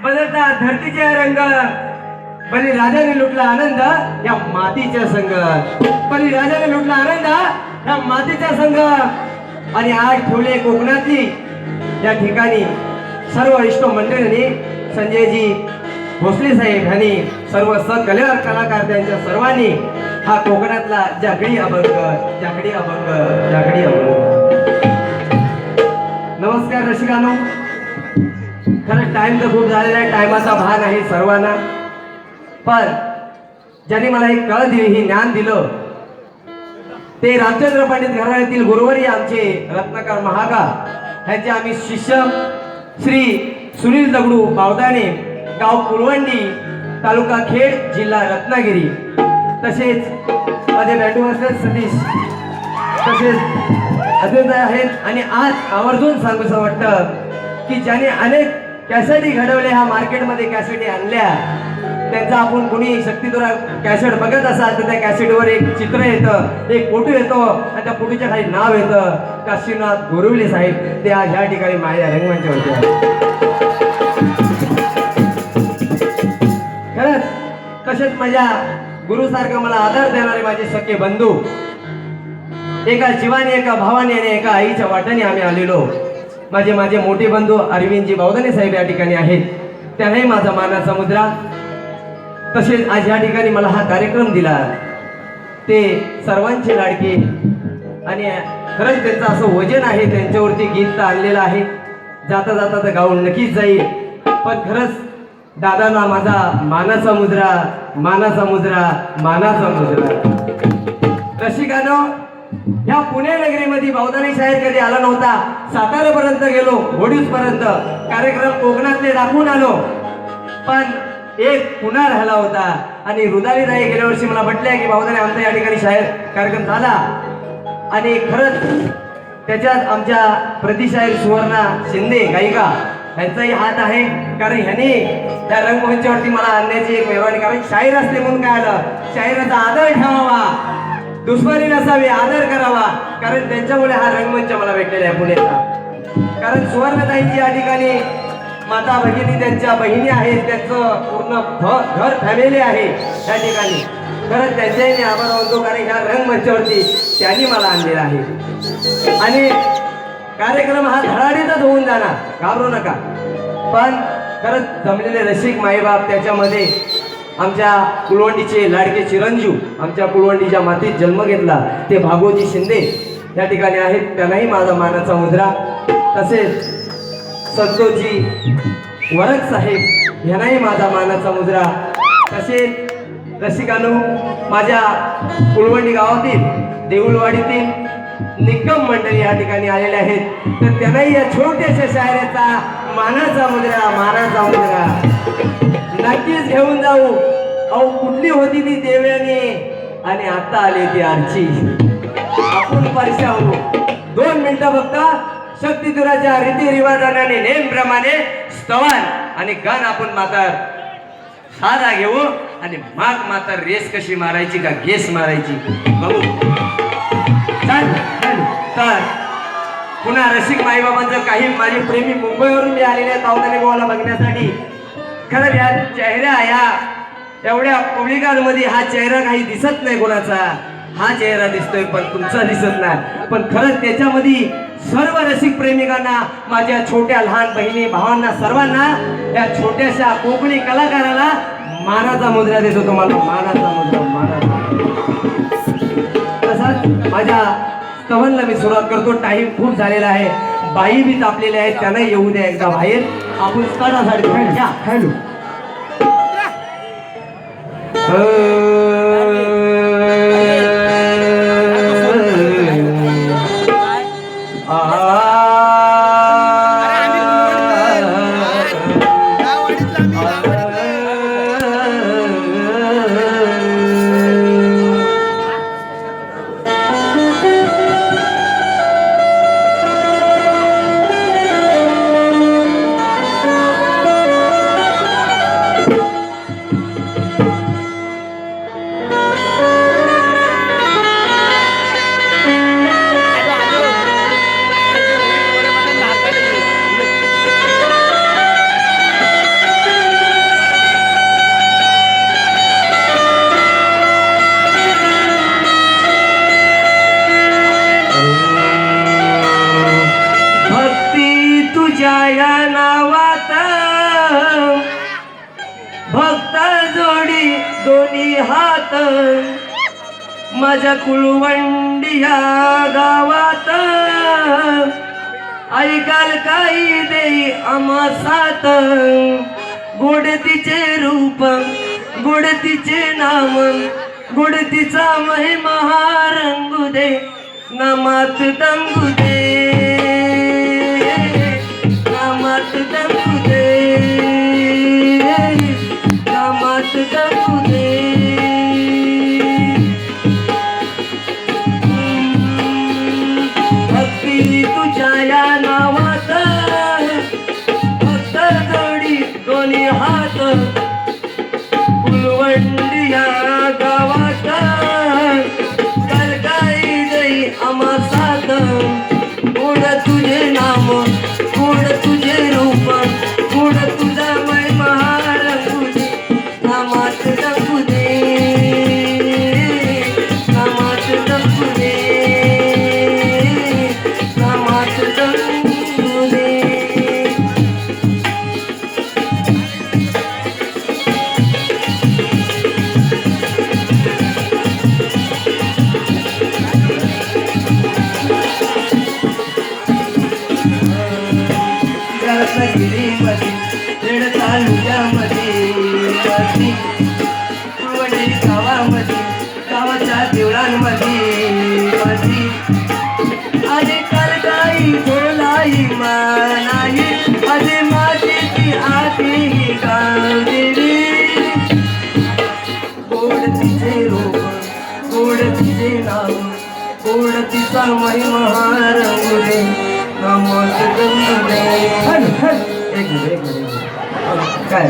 बदलता धरतीचे रंग, बली राजाने लुटला आनंद या मातीच्या संग, बली राजाने लुटला आनंद या मातीच्या संग. आणि आज ठेवले कोकणातली या ठिकाणी सर्व इष्ट मंडळींनी, संजयजी भोसले साहेब यांनी, सर्व कलाकार त्यांच्या सर्वांनी हा कोकणातला जागडी अभंग, जागडी अभंग, जागडी अभंग. नमस्कार रसिकांनो. खरं टाइम तर खूप झालेला आहे, टायमाचा भाग आहे सर्वांना. पण ज्यांनी मला एक कळ दिली, ही ज्ञान दिलं, ते रामचंद्र पंडित घराण्यातील गुरुवारी आमचे रत्नाकर महागा ह्यांचे आम्ही शिष्य श्री सुनील दगडू बावदाणे, गाव कुलवंडी, तालुका खेड, जिल्हा रत्नागिरी. तसेच माझे बँडू मास्टर सतीश, तसेच अजून आहेत. आणि आज आवर्जून सांगूसं वाटतं की ज्याने अनेक कॅसेटी घडवल्या, ह्या मार्केटमध्ये कॅसेटी आणल्या, त्यांचा आपण कोणी शक्तिधरा कॅसेट बघत असाल तर त्या कॅसेटवर एक चित्र येतं, एक फोटो येतो आणि त्या फोटोच्या खाली नाव येतं काशीनाथ गोरवले साहेब. ते आज ह्या ठिकाणी माझ्या रंगमंचावरती आहेत. खरंच तसेच माझ्या गुरुसारखं मला आदर देणारे माझे सख्खे बंधू, एका जीवाने, एका भावाने आणि एका आईच्या वाट्याने आम्ही आलेलो. माझे मोठे बंधू अरविंदजी बावदाणे साहेब या ठिकाणी आहेत, त्याने माझा मानाचा मुद्रा. तसेच आज या ठिकाणी मला हा कार्यक्रम दिला, ते सर्वांचे लाडके. आणि खरंच त्यांचं असं वजन आहे, त्यांच्यावरती गीत तर आणलेलं आहे, जाता जाता तर गाऊन नक्कीच जाईल. पण खरंच दादांना माझा मानाचा मुद्रा, मानाचा मुद्रा, मानाचा मुद्रा. रसिकांनो, ह्या पुणे नगरीमध्ये बावदाणे शाळेत कधी आला नव्हता. सातारापर्यंत गेलो, वडूस पर्यंत कार्यक्रम कोकणातले दाखवून आलो, पण एक पुन्हा राहिला होता. आणि रुदाली राय गेल्या वर्षी मला म्हटल्या की बावदाणे आमचा या ठिकाणी शाळेत कार्यक्रम झाला. आणि खरंच त्याच्यात आमच्या प्रतिशाहीर सुवर्णा शिंदे गायिका ह्यांचाही हात आहे, कारण ह्याने त्या रंगमंचावरती मला आणण्याची एक मेहरबानी. कारण शाहीर असते म्हणून काय आलं, शाहिराचा आदर ठेवावा, दुश्मनी नसावी, आदर करावा. कारण त्यांच्यामुळे हा रंगमंच मला भेटलेला आहे पुण्याचा. कारण सुवर्णताईंची या ठिकाणी माता भगिनी, त्यांच्या बहिणी आहेत, त्यांचं पूर्ण घर फॅमिली आहे त्या ठिकाणी. खरंच त्यांच्याही मी आभार मानतो, कारण ह्या रंगमंचावरती त्यांनी मला आणलेला आहे. आणि कार्यक्रम हा धडाडीतच होऊन जाणार, घाबरू नका. पण खरंच जमलेले रसिक माईबाप, त्याच्यामध्ये आमच्या कुलवंडीचे लाडके चिरंजीव, आमच्या कुलवंडीच्या मातीत जन्म घेतला ते भागोजी शिंदे या ठिकाणी आहेत, त्यांनाही माझा मानाचा मुद्रा. तसेच संतोषजी वरद साहेब यांनाही माझा मानाचा मुद्रा. तसेच रसिकांनो, माझ्या कुलवंडी गावातील देऊळवाडीतील निकम मंडळी या ठिकाणी आलेले आहेत, तर त्यांनाही या छोट्याशा शायराचा मानाचा मुद्रा, मानाचा मुद्रा नक्कीच घेऊन जाऊ. अहो, कुठली होती ती देव्याने आणि आता आली ती आरची. आपण परशा होऊ. 2 मिनिटं फक्त शक्तिधुराच्या रीतिरिवाजाने, नेमप्रमाणे स्तवन आणि गाण आपण मात्र साधा घेऊ आणि मग मात्र रेस कशी मारायची का गेस मारायची बघू. तर पुन्हा रसिक माईबाबांचं काही माझे प्रेमी मुंबईवरून मी आलेले आहेत बावदाणे भावाला बघण्यासाठी. खरं या चेहऱ्या, या एवढ्या पब्लिकांमध्ये हा चेहरा काही दिसत नाही कोणाचा. हा चेहरा दिसतोय पण तुमचा दिसत नाही. पण खरंच त्याच्यामध्ये सर्व रसिक प्रेमिकांना, माझ्या छोट्या लहान बहिणी भावांना, सर्वांना, या छोट्याशा कोकणी कलाकाराला मानाचा मुद्रा देतो तुम्हाला, मानाचा मुद्रा, मानाचा. तसाच माझ्या स्तवनला मी सुरुवात करतो. टाइम खूप झालेला आहे, बाई बी तापलेले आहेत, त्यांना येऊ द्या एकदा बाहेर. आपण स्टार्टासाठी हॅलो गावात भक्त जोडी दोन्ही हात माझ्या कुळवंडी या गावात ऐकाल काही देई आम्हा साथ गोड तिचे रूप गोड तिचे नाम गोड तिचा महिमा रंगू दे नामात दंगू दे नामात दंगू दे नामात दंगू दे भक्ती तुझ्या या नावात भक्त जोडी दोन्ही हात कुलवंडी या गावात करकाई देई आम्हा साथ गोड तुझे नाम गोड तुझे रूप गोड तुझा महिमा रंगू दे नामात रंगू दे नामात रंगू दे नामात रंगू दे रत्नागिरीमध्ये खेड तालुक्यामध्ये कुळवंडी गावामध्ये गावाच्या देवळांमध्ये आणि करकाई बोलाई मानाई अरे माझी ती आधी गावदेवी गोड तिचे रूप गोड तिचे नाव गोड तिचा महिमा रंगू दे नामात रंगू दे. एक मिनिट काय